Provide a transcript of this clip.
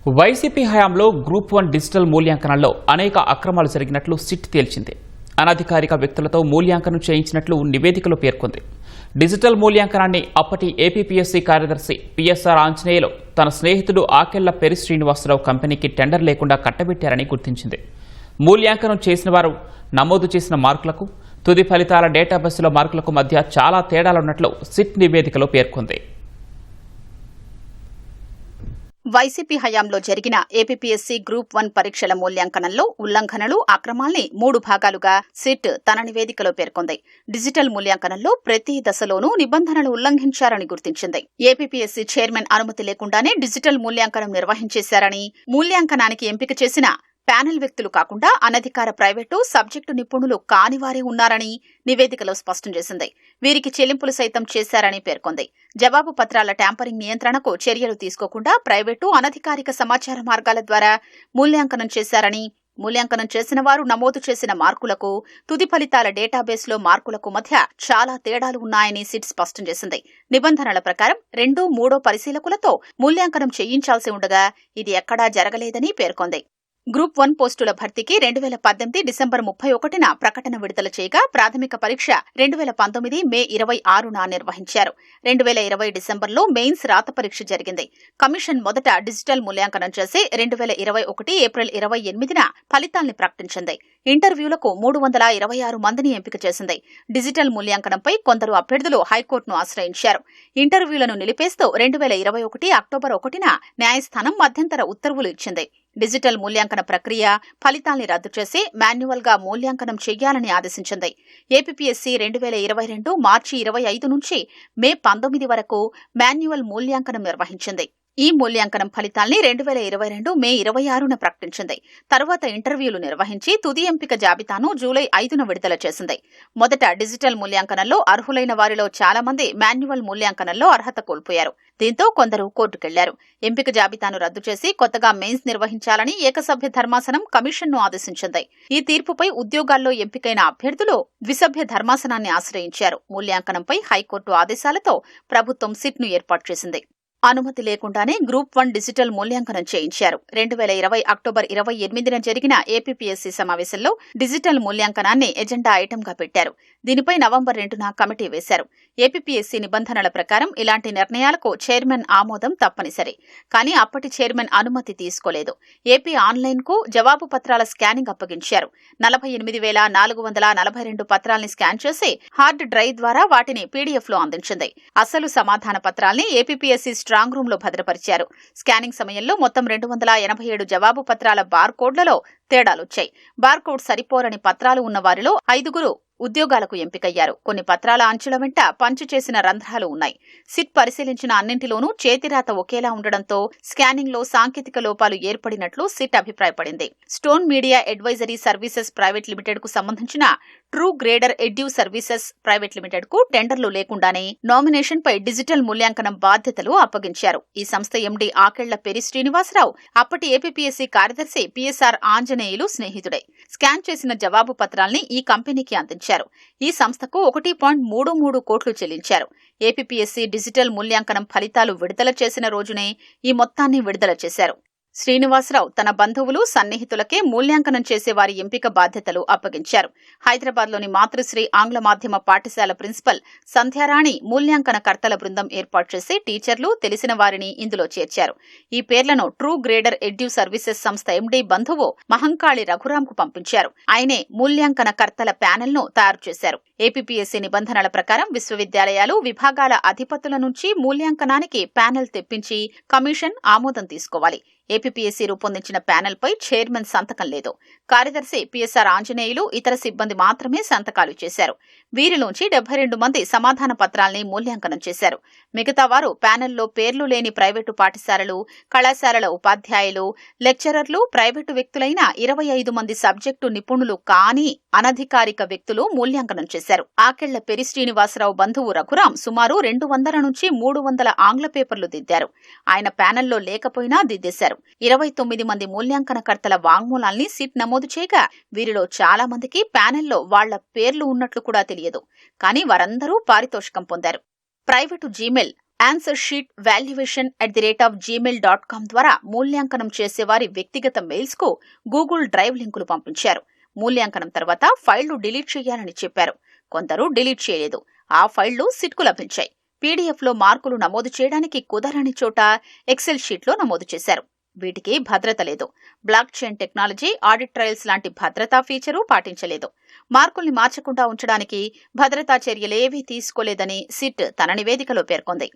YCP హయాంలో group 1 digital మూల్యాంకనంలో అనేక అక్రమాలు జరిగినట్లు సిట్ తేల్చింది. అనధికారిక వ్యక్తులతో మూల్యాంకనం చేయించినట్లు నివేదికలో పేర్కొంది. డిజిటల్ మూల్యాంకనాన్ని అప్పటి ఏపీపీఎస్సీ కార్యదర్శి పిఎస్ఆర్ ఆంజనేయులు తన స్నేహితుడు ఆకెళ్ల పెరి శ్రీనివాసరావు కంపెనీకి టెండర్ లేకుండా కట్టబెట్టారని గుర్తించింది. మూల్యాంకనం చేసిన వారు నమోదు చేసిన మార్కులకు, తుది ఫలితాల డేటాబేస్లో మార్కులకు మధ్య చాలా తేడాలున్నట్లు సిట్ నివేదికలో పేర్కొంది. వైసీపీ హయాంలో జరిగిన ఏపీపీఎస్సీ గ్రూప్ 1 పరీక్షల మూల్యాంకనంలో ఉల్లంఘనలు, అక్రమాల్ని 3 భాగాలుగా సిట్ తన నివేదికలో పేర్కొంది. డిజిటల్ మూల్యాంకనంలో ప్రతి దశలోనూ నిబంధనలు ఉల్లంఘించారని గుర్తించింది. ఏపీపీఎస్సీ చైర్మన్ అనుమతి లేకుండానే డిజిటల్ మూల్యాంకనం నిర్వహించేశారని, మూల్యాంకనానికి ఎంపిక చేసిన ప్యానెల్ వ్యక్తులు కాకుండా అనధికార ప్రైవేటు, సబ్జెక్టు నిపుణులు కానివారే ఉన్నారని నివేదికలో స్పష్టం చేసింది. వీరికి చెల్లింపులు సైతం చేశారని పేర్కొంది. జవాబు పత్రాల ట్యాంపరింగ్ నియంత్రణకు చర్యలు తీసుకోకుండా ప్రైవేటు, అనధికారిక సమాచార మార్గాల ద్వారా మూల్యాంకనం చేశారని, మూల్యాంకనం చేసిన వారు నమోదు చేసిన మార్కులకు, తుది ఫలితాల డేటాబేస్లో మార్కులకు మధ్య చాలా తేడాలు ఉన్నాయని సిట్ స్పష్టం చేసింది. నిబంధనల ప్రకారం 2, 3 పరిశీలకులతో మూల్యాంకనం చేయించాల్సి ఉండగా ఇది ఎక్కడా జరగలేదని పేర్కొంది. గ్రూప్ 1 పోస్టుల భర్తీకి 2018 డిసెంబర్ 31న ప్రకటన విడుదల చేయగా ప్రాథమిక పరీక్ష 2019 మే 26న నిర్వహించారు. 2020 డిసెంబర్లో మెయిన్స్ రాత పరీక్ష జరిగింది. కమిషన్ మొదట డిజిటల్ మూల్యాంకనం చేసి 2021 ఏప్రిల్ 28న ఫలితాల్ని ప్రకటించింది. ఇంటర్వ్యూలకు 326 మందిని ఎంపిక చేసింది. డిజిటల్ మూల్యాంకనంపై కొందరు అభ్యర్థులు హైకోర్టును ఆశ్రయించారు. ఇంటర్వ్యూలను నిలిపేస్తూ 2021 అక్టోబర్ 1న న్యాయస్థానం మధ్యంతర ఉత్తర్వులు ఇచ్చింది. డిజిటల్ మూల్యాంకన ప్రక్రియ, ఫలితాల్ని రద్దు చేసి మాన్యువల్ గా మూల్యాంకనం చేయాలని ఆదేశించింది. ఏపీపీఎస్సీ 2022 మార్చి 25 నుంచి మే 19 వరకు మాన్యువల్ మూల్యాంకనం నిర్వహించింది. ఈ మూల్యాంకనం ఫలితాల్ని 2022 మే 26న ప్రకటించింది. తర్వాత ఇంటర్వ్యూలు నిర్వహించి తుది ఎంపిక జాబితాను జూలై 5న విడుదల చేసింది. మొదట డిజిటల్ మూల్యాంకనంలో అర్హులైన వారిలో చాలా మంది మాన్యువల్ మూల్యాంకనంలో అర్హత కోల్పోయారు. దీంతో కొందరు కోర్టుకెళ్లారు. ఎంపిక జాబితాను రద్దు చేసి కొత్తగా మెయిన్స్ నిర్వహించాలని ఏకసభ్య ధర్మాసనం కమిషన్ను ఆదేశించింది. ఈ తీర్పుపై ఉద్యోగాల్లో ఎంపికైన అభ్యర్థులు ద్విసభ్య ధర్మాసనాన్ని ఆశ్రయించారు. మూల్యాంకనంపై హైకోర్టు ఆదేశాలతో ప్రభుత్వం సిట్ను ఏర్పాటు చేసింది. అనుమతి లేకుండానే గ్రూప్ 1 డిజిటల్ మూల్యాంకనం చేయించారు. 2020 అక్టోబర్ 28న జరిగిన ఏపీపీఎస్సీ సమావేశంలో డిజిటల్ మూల్యాంకనాన్ని ఎజెండా ఐటంగా పెట్టారు. దీనిపై నవంబర్ 2న కమిటీ వేశారు. ఏపీపీఎస్సీ నిబంధనల ప్రకారం ఇలాంటి నిర్ణయాలకు చైర్మన్ ఆమోదం తప్పనిసరి. కానీ అప్పటి చైర్మన్ అనుమతి తీసుకోలేదు. ఏపీ ఆన్లైన్కు జవాబు పత్రాల స్కానింగ్ అప్పగించారు. 48,442 పత్రాల్ని స్కాన్ చేసి హార్డ్ డ్రైవ్ ద్వారా వాటిని పీడీఎఫ్లో అందించింది. అసలు సమాధాన పత్రాల్ని ఏపీపీఎస్సీ స్ట్రాంగ్ రూమ్ లో భద్రపరిచారు. స్కానింగ్ సమయంలో మొత్తం 287 జవాబు పత్రాల బార్ కోడ్లలో తేడాలొచ్చాయి. బార్ కోడ్ సరిపోరని పత్రాలు ఉన్న వారిలో 5గురు ఉద్యోగాలకు ఎంపికయ్యారు. కొన్ని పత్రాల అంచుల వెంట పంచు చేసిన రంధ్రాలు ఉన్నాయి. సిట్ పరిశీలించిన అన్నింటిలోనూ చేతిరాత ఒకేలా ఉండడంతో స్కానింగ్ లో సాంకేతిక లోపాలు ఏర్పడినట్లు సిట్ అభిప్రాయపడింది. Stone media advisory services private limited కు సంబంధించిన true grader edu services private limited కు టెండర్లు లేకుండానే నామినేషన్ పై డిజిటల్ మూల్యాంకనం బాధ్యతలు అప్పగించారు. ఈ సంస్థ ఎండీ ఆకెళ్ల పెరి శ్రీనివాసరావు అప్పటి ఏపీపీఎస్సీ కార్యదర్శి పిఎస్ఆర్ ఆంజనేయులు స్నేహితుడే. స్కాన్ చేసిన జవాబు పత్రాల్ని ఈ కంపెనీకి అందించారు. ఈ సంస్థకు 1.33 కోట్లు చెల్లించారు. ఏపీపీఎస్సీ డిజిటల్ మూల్యాంకనం ఫలితాలు విడుదల చేసిన రోజునే ఈ మొత్తాన్ని విడుదల చేశారు. శ్రీనివాసరావు తన బంధువులు, సన్నిహితులకే మూల్యాంకనం చేసే వారి ఎంపిక బాధ్యతలు అప్పగించారు. హైదరాబాద్లోని మాతృశ్రీ ఆంగ్ల మాధ్యమ పాఠశాల ప్రిన్సిపల్ సంధ్యారాణి మూల్యాంకన కర్తల బృందం ఏర్పాటు చేసి టీచర్లు, తెలిసిన వారిని ఇందులో చేర్చారు. ఈ పేర్లను ట్రూ గ్రేడర్ ఎడ్యూ సర్వీసెస్ సంస్థ ఎండీ బంధువు మహంకాళి రఘురాంకు పంపించారు. ఆయనే మూల్యాంకన కర్తల ప్యానెల్ను తయారు చేశారు. ఏపీపీఎస్సీ నిబంధనల ప్రకారం విశ్వవిద్యాలయాలు, విభాగాల అధిపతుల నుంచి మూల్యాంకనానికి ప్యానెల్ తెప్పించి కమిషన్ ఆమోదం తీసుకోవాలి. ఏపీపీఎస్సీ రూపొందించిన ప్యానెల్పై చైర్మన్ సంతకం లేదు. కార్యదర్శి పిఎస్ఆర్ ఆంజనేయులు, ఇతర సిబ్బంది మాత్రమే సంతకాలు చేశారు. వీరిలోంచి 72 మంది సమాధాన పత్రాల్ని మూల్యాంకనం చేశారు. మిగతా వారు ప్యానెల్లో పేర్లు లేని ప్రైవేటు పాఠశాలలు, కళాశాలల ఉపాధ్యాయులు, లెక్చరర్లు, ప్రైవేటు వ్యక్తులైన 25 మంది సబ్జెక్టు నిపుణులు కాని అనధికారిక వ్యక్తులు మూల్యాంకనం చేశారు. ఆకెళ్ల పెరి శ్రీనివాసరావు బంధువు రఘురాం సుమారు 200 నుంచి 300 ఆంగ్ల పేపర్లు దిద్దారు. ఆయన ప్యానెల్లో లేకపోయినా దిద్దేశారు. 29 మంది మూల్యాంకనకర్తల వాంగ్మూలాల్ని సిట్ నమోదు చేయగా వీరిలో చాలా మందికి ప్యానెల్లో వాళ్ల పేర్లు ఉన్నట్లు కూడా తెలియదు. కానీ వారందరూ పారితోషికం పొందారు. Private Gmail answer sheet valuation@gmail.com ద్వారా మూల్యాంకనం చేసేవారి వ్యక్తిగత మెయిల్స్ కు గూగుల్ డ్రైవ్ లింకులు పంపించారు. మూల్యాంకనం తర్వాత ఫైళ్లు డిలీట్ చేయాలని చెప్పారు. కొందరు డిలీట్ చేయలేదు. ఆ ఫైళ్లు సిట్కు లభించాయి. పీడీఎఫ్లో మార్కులు నమోదు చేయడానికి కుదరని చోట ఎక్సెల్ షీట్లో నమోదు చేశారు. వీటికి భద్రత లేదు. Block chain technology, audit trials లాంటి భద్రతా ఫీచరు పాటించలేదు. మార్కుల్ని మార్చకుండా ఉంచడానికి భద్రతా చర్యలేవీ తీసుకోలేదని సిట్ తన నివేదికలో పేర్కొంది.